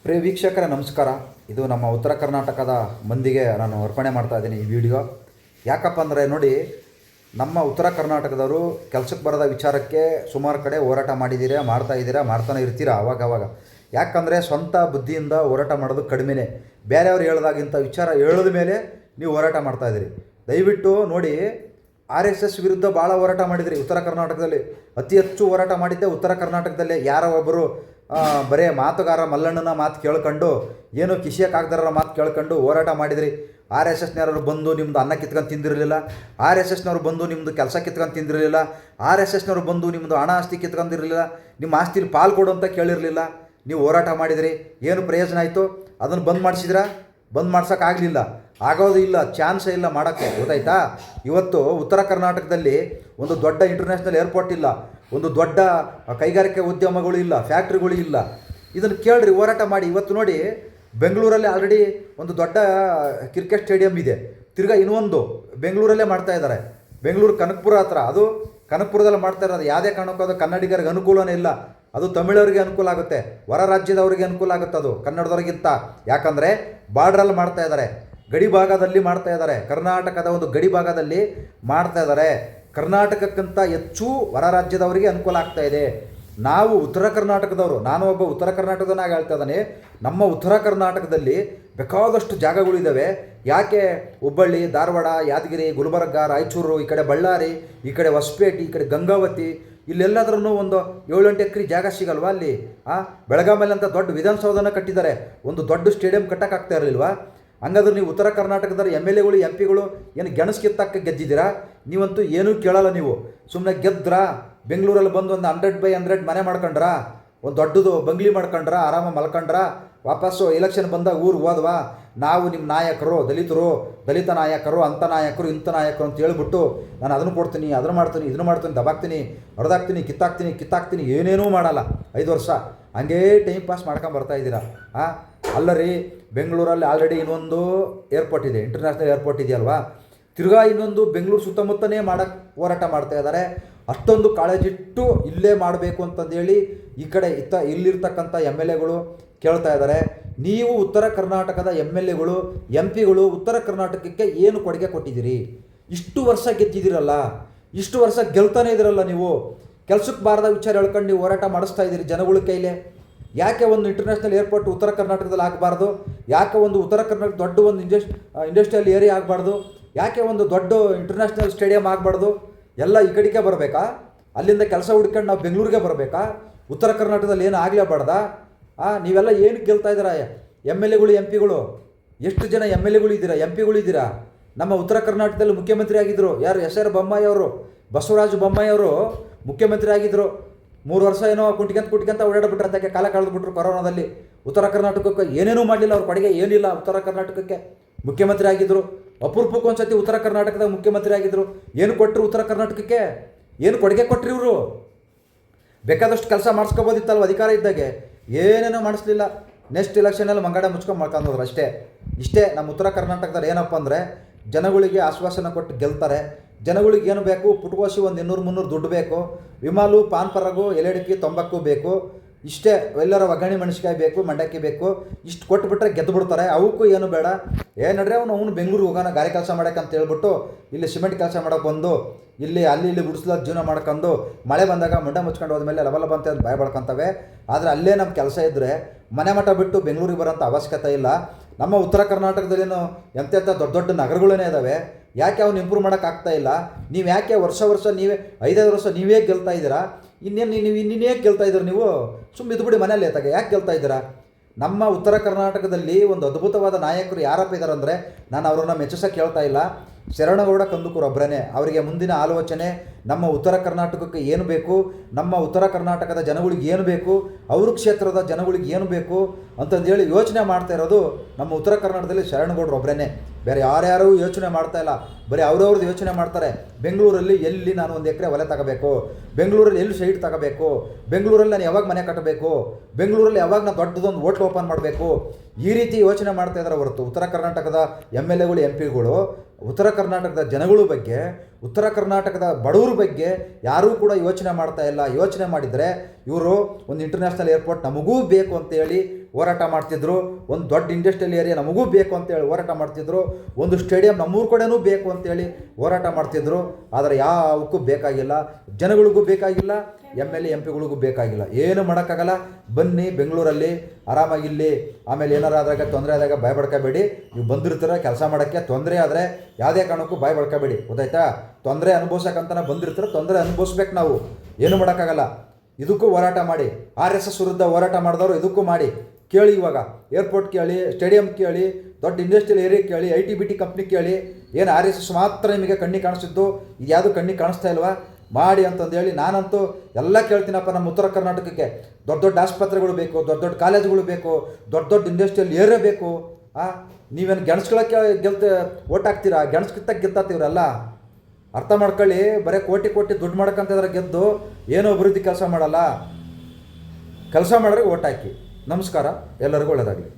ಪ್ರಿಯ ವೀಕ್ಷಕರೇ ನಮಸ್ಕಾರ. ಇದು ನಮ್ಮ ಉತ್ತರ ಕರ್ನಾಟಕದ ಮಂದಿಗೆ ನಾನು ಅರ್ಪಣೆ ಮಾಡ್ತಾ ಇದ್ದೀನಿ ಈ ವಿಡಿಯೋ. ಯಾಕಪ್ಪ ಅಂದರೆ ನೋಡಿ, ನಮ್ಮ ಉತ್ತರ ಕರ್ನಾಟಕದವರು ಕೆಲಸಕ್ಕೆ ಬರೋದ ವಿಚಾರಕ್ಕೆ ಸುಮಾರು ಕಡೆ ಹೋರಾಟ ಮಾಡ್ತಾನೆ ಇರ್ತೀರಾ ಅವಾಗವಾಗ. ಯಾಕಂದರೆ ಸ್ವಂತ ಬುದ್ಧಿಯಿಂದ ಹೋರಾಟ ಮಾಡೋದು ಕಡಿಮೆನೇ. ಬೇರೆಯವ್ರು ಹೇಳ್ದಾಗಿಂಥ ವಿಚಾರ ಹೇಳಿದ ಮೇಲೆ ನೀವು ಹೋರಾಟ ಮಾಡ್ತಾಯಿದ್ದೀರಿ. ದಯವಿಟ್ಟು ನೋಡಿ, RSS ವಿರುದ್ಧ ಭಾಳ ಹೋರಾಟ ಮಾಡಿದಿರಿ ಉತ್ತರ ಕರ್ನಾಟಕದಲ್ಲಿ. ಅತಿ ಹೆಚ್ಚು ಹೋರಾಟ ಮಾಡಿದ್ದೆ ಉತ್ತರ ಕರ್ನಾಟಕದಲ್ಲೇ. ಯಾರೋ ಒಬ್ಬರು ಬರೇ ಮಾತುಗಾರ ಮಲ್ಲಣ್ಣನ ಮಾತು ಕೇಳ್ಕೊಂಡು, ಏನು ಕಿಸಿಯಕ್ಕಾಗ್ದಾರ ಮಾತು ಕೇಳ್ಕೊಂಡು ಹೋರಾಟ ಮಾಡಿದ್ರಿ. RSSನವರು ಬಂದು ನಿಮ್ಮದು ಅನ್ನ ಕಿತ್ಕೊಂಡು ತಿಂದಿರಲಿಲ್ಲ. RSSನವರು ಬಂದು ನಿಮ್ಮದು ಕೆಲಸ ಕಿತ್ಕೊಂಡು ತಿಂದಿರಲಿಲ್ಲ. RSSನವರು ಬಂದು ನಿಮ್ಮದು ಹಣ ಆಸ್ತಿ ಕಿತ್ಕೊಂಡಿರಲಿಲ್ಲ. ನಿಮ್ಮ ಆಸ್ತಿಲಿ ಪಾಲು ಕೊಡು ಅಂತ ಕೇಳಿರಲಿಲ್ಲ. ನೀವು ಹೋರಾಟ ಮಾಡಿದಿರಿ. ಏನು ಪ್ರಯೋಜನ ಆಯಿತು? ಅದನ್ನು ಬಂದ್ ಮಾಡಿಸಿದ್ರಾ? ಬಂದ್ ಮಾಡ್ಸೋಕ್ಕಾಗಲಿಲ್ಲ, ಆಗೋದು ಇಲ್ಲ, ಚಾನ್ಸೇ ಇಲ್ಲ ಮಾಡೋಕ್ಕೆ. ಗೊತ್ತಾಯ್ತಾ? ಇವತ್ತು ಉತ್ತರ ಕರ್ನಾಟಕದಲ್ಲಿ ಒಂದು ದೊಡ್ಡ ಇಂಟರ್ನ್ಯಾಷನಲ್ ಏರ್ಪೋರ್ಟ್ ಇಲ್ಲ, ಒಂದು ದೊಡ್ಡ ಕೈಗಾರಿಕೆ ಉದ್ಯಮಗಳು ಇಲ್ಲ, ಫ್ಯಾಕ್ಟ್ರಿಗಳು ಇಲ್ಲ. ಇದನ್ನು ಕೇಳ್ರಿ, ಹೋರಾಟ ಮಾಡಿ. ಇವತ್ತು ನೋಡಿ, ಬೆಂಗಳೂರಲ್ಲಿ ಆಲ್ರೆಡಿ ಒಂದು ದೊಡ್ಡ ಕ್ರಿಕೆಟ್ ಸ್ಟೇಡಿಯಂ ಇದೆ. ತಿರ್ಗಾ ಇನ್ನೊಂದು ಬೆಂಗಳೂರಲ್ಲೇ ಮಾಡ್ತಾಯಿದ್ದಾರೆ. ಬೆಂಗಳೂರು ಕನಕಪುರ ಹತ್ರ. ಅದು ಕನಕಪುರದಲ್ಲಿ ಮಾಡ್ತಾ ಇರೋದು. ಯಾವುದೇ ಕಾರಣಕ್ಕೂ ಅದು ಕನ್ನಡಿಗರಿಗೆ ಅನುಕೂಲನೇ ಇಲ್ಲ. ಅದು ತಮಿಳವರಿಗೆ ಅನುಕೂಲ ಆಗುತ್ತೆ, ಹೊರ ರಾಜ್ಯದವರಿಗೆ ಅನುಕೂಲ ಆಗುತ್ತೆ ಅದು ಕನ್ನಡದವ್ರಿಗಿಂತ. ಯಾಕಂದರೆ ಬಾರ್ಡ್ರಲ್ಲಿ ಮಾಡ್ತಾ ಇದ್ದಾರೆ, ಗಡಿ ಭಾಗದಲ್ಲಿ ಮಾಡ್ತಾ ಇದ್ದಾರೆ. ಕರ್ನಾಟಕದ ಒಂದು ಗಡಿ ಭಾಗದಲ್ಲಿ ಮಾಡ್ತಾ ಇದ್ದಾರೆ. ಕರ್ನಾಟಕಕ್ಕಿಂತ ಹೆಚ್ಚು ಹೊರ ರಾಜ್ಯದವರಿಗೆ ಅನುಕೂಲ ಆಗ್ತಾ ಇದೆ. ನಾವು ಉತ್ತರ ಕರ್ನಾಟಕದವರು, ನಾನು ಒಬ್ಬ ಉತ್ತರ ಕರ್ನಾಟಕದನಾಗ ಹೇಳ್ತಾ ಇದ್ದಾನೆ. ನಮ್ಮ ಉತ್ತರ ಕರ್ನಾಟಕದಲ್ಲಿ ಬೇಕಾದಷ್ಟು ಜಾಗಗಳಿದ್ದಾವೆ. ಯಾಕೆ ಹುಬ್ಬಳ್ಳಿ, ಧಾರವಾಡ, ಯಾದಗಿರಿ, ಗುಲ್ಬರ್ಗ, ರಾಯಚೂರು, ಈ ಕಡೆ ಬಳ್ಳಾರಿ, ಈ ಕಡೆ ಹೊಸಪೇಟೆ, ಈ ಕಡೆ ಗಂಗಾವತಿ, ಇಲ್ಲೆಲ್ಲಾದ್ರೂ ಒಂದು 7-8 ಎಕರೆ ಜಾಗ ಸಿಗಲ್ವಾ ಅಲ್ಲಿ? ಬೆಳಗಾಮಲ್ಲಿ ಅಂತ ದೊಡ್ಡ ವಿಧಾನಸೌಧನ ಕಟ್ಟಿದ್ದಾರೆ. ಒಂದು ದೊಡ್ಡ ಸ್ಟೇಡಿಯಂ ಕಟ್ಟೋಕ್ಕಾಗ್ತಾ ಇರಲಿಲ್ವಾ? ಹಂಗಾದ್ರೆ ನೀವು ಉತ್ತರ ಕರ್ನಾಟಕದ MLAಗಳು MP ಗಳು ಏನು ಗೆಣಸು ಕಿತ್ತಕ್ಕೆ ಗೆದ್ದಿದ್ದೀರಾ? ನೀವಂತೂ ಏನೂ ಕೇಳಲ್ಲ. ನೀವು ಸುಮ್ಮನೆ ಗೆದ್ರಾ? ಬೆಂಗಳೂರಲ್ಲಿ ಬಂದು ಒಂದು 100x100 ಮನೆ ಮಾಡ್ಕೊಂಡ್ರಾ? ಒಂದು ದೊಡ್ಡದು ಬಂಗ್ಲಿ ಮಾಡ್ಕೊಂಡ್ರಾ? ಆರಾಮ ಮಲ್ಕೊಂಡ್ರಾ? ವಾಪಸ್ಸು ಎಲೆಕ್ಷನ್ ಬಂದಾಗ ಊರಿಗೆ ಹೋದ್ವಾ? ನಾವು ನಿಮ್ಮ ನಾಯಕರು, ದಲಿತ ನಾಯಕರು, ಅಂಥ ನಾಯಕರು, ಇಂಥ ನಾಯಕರು ಅಂತ ಹೇಳ್ಬಿಟ್ಟು ನಾನು ಅದನ್ನು ಕೊಡ್ತೀನಿ, ಅದನ್ನು ಮಾಡ್ತೀನಿ, ಇದನ್ನು ಮಾಡ್ತೀನಿ, ದಬಾಕ್ತೀನಿ, ಹೊಡೆದಾಕ್ತೀನಿ, ಕಿತ್ತಾಕ್ತೀನಿ, ಏನೇನೂ ಮಾಡಲ್ಲ. 5 ವರ್ಷ ಹಂಗೇ ಟೈಮ್ ಪಾಸ್ ಮಾಡ್ಕೊಂಬರ್ತಾ ಇದ್ದೀರಾ. ಅಲ್ಲರಿ, ಬೆಂಗಳೂರಲ್ಲಿ ಆಲ್ರೆಡಿ ಇನ್ನೊಂದು ಏರ್ಪೋರ್ಟ್ ಇದೆ, ಇಂಟರ್ನ್ಯಾಷನಲ್ ಏರ್ಪೋರ್ಟ್ ಇದೆಯಲ್ವಾ? ತಿರ್ಗಾ ಇನ್ನೊಂದು ಬೆಂಗಳೂರು ಸುತ್ತಮುತ್ತನೇ ಮಾಡೋಕ್ಕೆ ಹೋರಾಟ ಮಾಡ್ತಾ ಇದ್ದಾರೆ. ಅಷ್ಟೊಂದು ಕಾಳಜಿಟ್ಟು ಇಲ್ಲೇ ಮಾಡಬೇಕು ಅಂತಂದೇಳಿ ಈ ಕಡೆ ಇಲ್ಲಿರ್ತಕ್ಕಂಥ MLAಗಳು ಕೇಳ್ತಾ ಇದ್ದಾರೆ. ನೀವು ಉತ್ತರ ಕರ್ನಾಟಕದ MLAಗಳು, MP ಗಳು ಉತ್ತರ ಕರ್ನಾಟಕಕ್ಕೆ ಏನು ಕೊಡುಗೆ ಕೊಟ್ಟಿದ್ದೀರಿ? ಇಷ್ಟು ವರ್ಷ ಗೆದ್ದಿದ್ದೀರಲ್ಲ, ಇಷ್ಟು ವರ್ಷ ಗೆಲ್ತಾನೆ ಇದ್ದೀರಲ್ಲ. ನೀವು ಕೆಲಸಕ್ಕೆ ಬಾರದ ವಿಚಾರ ಹೇಳ್ಕೊಂಡು ನೀವು ಹೋರಾಟ ಮಾಡಿಸ್ತಾ ಇದ್ದೀರಿ ಜನಗಳ ಕೈಲೇ. ಯಾಕೆ ಒಂದು ಇಂಟರ್ನ್ಯಾಷನಲ್ ಏರ್ಪೋರ್ಟ್ ಉತ್ತರ ಕರ್ನಾಟಕದಲ್ಲಿ ಆಗಬಾರ್ದು? ಯಾಕೆ ಒಂದು ಉತ್ತರ ಕರ್ನಾಟಕ ದೊಡ್ಡ ಒಂದು ಇಂಡಸ್ಟ್ರಿಯಲ್ ಏರಿಯಾ ಆಗಬಾರ್ದು? ಯಾಕೆ ಒಂದು ದೊಡ್ಡ ಇಂಟರ್ನ್ಯಾಷನಲ್ ಸ್ಟೇಡಿಯಂ ಆಗಬಾರ್ದು? ಎಲ್ಲ ಈ ಕಡೆಗೆ ಬರಬೇಕಾ? ಅಲ್ಲಿಂದ ಕೆಲಸ ಹುಡ್ಕೊಂಡು ನಾವು ಬೆಂಗಳೂರಿಗೆ ಬರಬೇಕಾ? ಉತ್ತರ ಕರ್ನಾಟಕದಲ್ಲಿ ಏನು ಆಗಲೇಬಾರ್ದಾ? ನೀವೆಲ್ಲ ಏನಕ್ಕೆ ಗೆಲ್ತಾ ಇದ್ದೀರಾ? MLAಗಳು, MP ಗಳು, ಎಷ್ಟು ಜನ MLAಗಳು ಇದ್ದೀರಾ, MP ಗಳು ಇದ್ದೀರಾ? ನಮ್ಮ ಉತ್ತರ ಕರ್ನಾಟಕದಲ್ಲಿ ಮುಖ್ಯಮಂತ್ರಿ ಆಗಿದ್ದರು ಯಾರು? SR ಬೊಮ್ಮಾಯಿ ಅವರು, ಬಸವರಾಜ ಬೊಮ್ಮಾಯಿ ಅವರು ಮುಖ್ಯಮಂತ್ರಿ ಆಗಿದ್ದರು. 3 ವರ್ಷ ಏನೋ ಕುಟ್ಕೊಂತ ಓಡಾಡ್ಬಿಟ್ರೆ, ಅದಕ್ಕೆ ಕಾಲ ಕಳೆದುಬಿಟ್ರು ಕೊರೋನಾದಲ್ಲಿ. ಉತ್ತರ ಕರ್ನಾಟಕಕ್ಕೆ ಏನೇನೂ ಮಾಡಲಿಲ್ಲ, ಅವ್ರ ಕಡೆಗೆ ಏನಿಲ್ಲ. ಉತ್ತರ ಕರ್ನಾಟಕಕ್ಕೆ ಮುಖ್ಯಮಂತ್ರಿ ಆಗಿದ್ದರು. ಅಪರೂಪಕ್ಕೆ ಒಂದ್ಸತಿ ಉತ್ತರ ಕರ್ನಾಟಕದ ಮುಖ್ಯಮಂತ್ರಿ ಆಗಿದ್ದರು. ಏನು ಕೊಟ್ಟರು ಉತ್ತರ ಕರ್ನಾಟಕಕ್ಕೆ? ಏನು ಕೊಡುಗೆ ಕೊಟ್ಟರು ಇವರು? ಬೇಕಾದಷ್ಟು ಕೆಲಸ ಮಾಡಿಸ್ಕೋಬೋದಿತ್ತಲ್ವ ಅಧಿಕಾರ ಇದ್ದಾಗೆ? ಏನೇನೋ ಮಾಡಿಸ್ಲಿಲ್ಲ. ನೆಕ್ಸ್ಟ್ ಎಲೆಕ್ಷನಲ್ಲಿ ಮಂಗಾಡ ಮುಚ್ಕೊಂಡು ಮಾಡ್ಕೊಂಡ್ರು ಅಷ್ಟೇ. ಇಷ್ಟೇ ನಮ್ಮ ಉತ್ತರ ಕರ್ನಾಟಕದಲ್ಲಿ. ಏನಪ್ಪ ಅಂದರೆ, ಜನಗಳಿಗೆ ಆಶ್ವಾಸನೆ ಕೊಟ್ಟು ಗೆಲ್ತಾರೆ. ಜನಗಳಿಗೆ ಏನು ಬೇಕು? ಪುಟ್ಕೋಸಿ ಒಂದು 200-300 ದುಡ್ಡು ಬೇಕು. ವಿಮಾಲು, ಪಾನ್ ಪರಾಗು, ಎಲೆಡಿಕಿ, ತಂಬಾಕು ಬೇಕು. ಇಷ್ಟೇ. ಎಲ್ಲರ ಒಗ್ಗರಣೆ ಮೆಣಸಿಕಾಯಿ ಬೇಕು, ಮಂಡಕ್ಕಿ ಬೇಕು. ಇಷ್ಟು ಕೊಟ್ಟುಬಿಟ್ರೆ ಗೆದ್ದು ಬಿಡ್ತಾರೆ. ಅವಕ್ಕೂ ಏನು ಬೇಡ. ನಡ್ರೆ ಅವನು ಬೆಂಗಳೂರಿಗೆ ಹೋಗೋಣ ಗಾರೆ ಕೆಲಸ ಮಾಡೋಕ್ಕೆ ಅಂತ ಹೇಳ್ಬಿಟ್ಟು ಇಲ್ಲಿ ಸಿಮೆಂಟ್ ಕೆಲಸ ಮಾಡೋಕೆ ಬಂದು ಇಲ್ಲಿ ಗುಡಿಸ್ಲಾದ ಜೀವನ ಮಾಡ್ಕೊಂಡು ಮಳೆ ಬಂದಾಗ ಮುಂಡ ಮುಚ್ಕೊಂಡು ಹೋದ್ಮೇಲೆ ಲಬಲಬ ಅಂತ ಭಯ ಬಡ್ಕೊತವೆ. ಆದರೆ ಅಲ್ಲೇ ನಮ್ಮ ಕೆಲಸ ಇದ್ದರೆ ಮನೆ ಮಠ ಬಿಟ್ಟು ಬೆಂಗಳೂರಿಗೆ ಬರೋಂಥ ಅವಶ್ಯಕತೆ ಇಲ್ಲ. ನಮ್ಮ ಉತ್ತರ ಕರ್ನಾಟಕದಲ್ಲೇನು ಎಂತೆಂಥ ದೊಡ್ಡ ನಗರಗಳೇ ಇದ್ದಾವೆ. ಯಾಕೆ ಅವ್ನು ಇಂಪ್ರೂವ್ ಮಾಡೋಕ್ಕಾಗ್ತಾ ಇಲ್ಲ? ನೀವು ಯಾಕೆ ವರ್ಷ ನೀವೇ 5 ವರ್ಷ ನೀವೇ ಗೆಲ್ತಾ ಇದ್ದೀರಾ? ಇನ್ನೇನು ಗೆಲ್ತಾ ಇದ್ದೀರ ನೀವು? ಸುಮ್ಮನೆ ಇದ್ಬಿಡಿ ಮನೇಲಿ ತಗೆ. ಯಾಕೆ ಗೆಲ್ತಾ ಇದ್ದೀರಾ? ನಮ್ಮ ಉತ್ತರ ಕರ್ನಾಟಕದಲ್ಲಿ ಒಂದು ಅದ್ಭುತವಾದ ನಾಯಕರು ಯಾರಪ್ಪ ಇದ್ದಾರೆ ಅಂದರೆ, ನಾನು ಅವರನ್ನು ಮೆಚ್ಚಿಸೋಕೆ ಹೇಳ್ತಾ ಇಲ್ಲ. ಶರಣಗೌಡ ಕಂದುಕೂರು ಒಬ್ಬರೇ. ಅವರಿಗೆ ಮುಂದಿನ ಆಲೋಚನೆ ನಮ್ಮ ಉತ್ತರ ಕರ್ನಾಟಕಕ್ಕೆ ಏನು ಬೇಕು, ನಮ್ಮ ಉತ್ತರ ಕರ್ನಾಟಕದ ಜನಗಳಿಗೆ ಏನು ಬೇಕು, ಅವ್ರ ಕ್ಷೇತ್ರದ ಜನಗಳಿಗೆ ಏನು ಬೇಕು ಅಂತಂದೇಳಿ ಯೋಚನೆ ಮಾಡ್ತಾ ಇರೋದು ನಮ್ಮ ಉತ್ತರ ಕರ್ನಾಟಕದಲ್ಲಿ ಶರಣಗೌಡರು ಒಬ್ಬರೇ. ಬೇರೆ ಯಾರ್ಯಾರೂ ಯೋಚನೆ ಮಾಡ್ತಾ ಇಲ್ಲ. ಬರೀ ಅವ್ರವ್ರದ್ದು ಯೋಚನೆ ಮಾಡ್ತಾರೆ. ಬೆಂಗಳೂರಲ್ಲಿ ಎಲ್ಲಿ ನಾನು 1 ಎಕರೆ ಹೊಲ ತಗೋಬೇಕು, ಬೆಂಗಳೂರಲ್ಲಿ ಎಲ್ಲಿ ಸೈಟ್ ತಗೋಬೇಕು, ಬೆಂಗಳೂರಲ್ಲಿ ನಾನು ಯಾವಾಗ ಮನೆ ಕಟ್ಟಬೇಕು, ಬೆಂಗಳೂರಲ್ಲಿ ಯಾವಾಗ ನಾನು ದೊಡ್ಡದೊಂದು ಹೋಟ್ಲ್ ಓಪನ್ ಮಾಡಬೇಕು, ಈ ರೀತಿ ಯೋಚನೆ ಮಾಡ್ತಾ ಇದ್ದಾರೆ ಹೊರತು ಉತ್ತರ ಕರ್ನಾಟಕದ MLAಗಳು, MP ಗಳು ಉತ್ತರ ಕರ್ನಾಟಕದ ಜನಗಳ ಬಗ್ಗೆ, ಉತ್ತರ ಕರ್ನಾಟಕದ ಬಡವರ ಬಗ್ಗೆ ಯಾರೂ ಕೂಡ ಯೋಚನೆ ಮಾಡ್ತಾ ಇಲ್ಲ. ಯೋಚನೆ ಮಾಡಿದರೆ ಇವರು ಒಂದು ಇಂಟರ್ನ್ಯಾಷನಲ್ ಏರ್ಪೋರ್ಟ್ ನಮಗೂ ಬೇಕು ಅಂತೇಳಿ ಹೋರಾಟ ಮಾಡ್ತಿದ್ರು. ಒಂದು ದೊಡ್ಡ ಇಂಡಸ್ಟ್ರಿಯಲ್ ಏರಿಯಾ ನಮಗೂ ಬೇಕು ಅಂತೇಳಿ ಹೋರಾಟ ಮಾಡ್ತಿದ್ರು. ಒಂದು ಸ್ಟೇಡಿಯಂ ನಮ್ಮೂರ ಕಡೆನೂ ಬೇಕು ಅಂತೇಳಿ ಹೋರಾಟ ಮಾಡ್ತಿದ್ರು. ಆದರೆ ಯಾವಕ್ಕೂ ಬೇಕಾಗಿಲ್ಲ, ಜನಗಳಿಗೂ ಬೇಕಾಗಿಲ್ಲ, MLA MP ಗಳಿಗೂ ಬೇಕಾಗಿಲ್ಲ. ಏನು ಮಾಡೋಕ್ಕಾಗಲ್ಲ. ಬನ್ನಿ ಬೆಂಗಳೂರಲ್ಲಿ ಆರಾಮಾಗಿಲ್ಲಿ. ಆಮೇಲೆ ಏನಾರು ಆದಾಗ ತೊಂದರೆ ಆದಾಗ ಬಾಯ್ ಬಡ್ಕೋಬೇಡಿ. ನೀವು ಬಂದಿರ್ತೀರ ಕೆಲಸ ಮಾಡೋಕ್ಕೆ, ತೊಂದರೆ ಆದರೆ ಯಾವುದೇ ಕಾರಣಕ್ಕೂ ಬಾಯ್ ಬಡ್ಕೋಬೇಡಿ, ಗೊತ್ತಾಯ್ತಾ? ತೊಂದರೆ ಅನುಭವಿಸೋಕ್ಕಂತಲೇ ಬಂದಿರ್ತೀರ, ತೊಂದರೆ ಅನುಭವಿಸ್ಬೇಕು ನಾವು, ಏನು ಮಾಡೋಕ್ಕಾಗಲ್ಲ. ಇದಕ್ಕೂ ಹೋರಾಟ ಮಾಡಿ. RSS ವಿರುದ್ಧ ಹೋರಾಟ ಮಾಡಿದವರು ಇದಕ್ಕೂ ಮಾಡಿ. ಕೇಳಿ, ಇವಾಗ ಏರ್ಪೋರ್ಟ್ ಕೇಳಿ, ಸ್ಟೇಡಿಯಂ ಕೇಳಿ, ದೊಡ್ಡ ಇಂಡಸ್ಟ್ರಿಯಲ್ ಏರಿಯಾ ಕೇಳಿ, IT BT ಕಂಪ್ನಿ ಕೇಳಿ. ಏನು RSS ಮಾತ್ರ ನಿಮಗೆ ಕಣ್ಣಿಗೆ ಕಾಣಿಸ್ತಿದ್ದು, ಇದು ಯಾವುದು ಕಣ್ಣಿಗೆ ಕಾಣಿಸ್ತಾ ಇಲ್ವಾ? ಮಾಡಿ ಅಂತಂದೇಳಿ ನಾನಂತೂ ಎಲ್ಲ ಕೇಳ್ತೀನಪ್ಪ. ನಮ್ಮ ಉತ್ತರ ಕರ್ನಾಟಕಕ್ಕೆ ದೊಡ್ಡ ದೊಡ್ಡ ಆಸ್ಪತ್ರೆಗಳು ಬೇಕು, ದೊಡ್ಡ ದೊಡ್ಡ ಕಾಲೇಜುಗಳು ಬೇಕು, ದೊಡ್ಡ ದೊಡ್ಡ ಇಂಡಸ್ಟ್ರಿಯಲ್ ಏರಿಯಾ ಬೇಕು. ನೀವೇನು ಗೆಣಸ್ಗಳಕ್ಕೆ ಓಟ್ ಹಾಕ್ತೀರಾ? ಗೆಣಸ್ಕಿತ್ತಾಗ ಗೆದ್ದಾತೀವ್ರಲ್ಲ, ಅರ್ಥ ಮಾಡ್ಕೊಳ್ಳಿ. ಬರೀ ಕೋಟಿ ಕೋಟಿ ದುಡ್ಡು ಮಾಡ್ಕೊಂತಿದ್ರೆ ಗೆದ್ದು ಏನೋ ಅಭಿವೃದ್ಧಿ ಕೆಲಸ ಮಾಡಲ್ಲ. ಕೆಲಸ ಮಾಡಿದ್ರೆ ಓಟ್ ಹಾಕಿ. ನಮಸ್ಕಾರ, ಎಲ್ಲರಿಗೂ ಒಳ್ಳೆಯದಾಗಲಿ.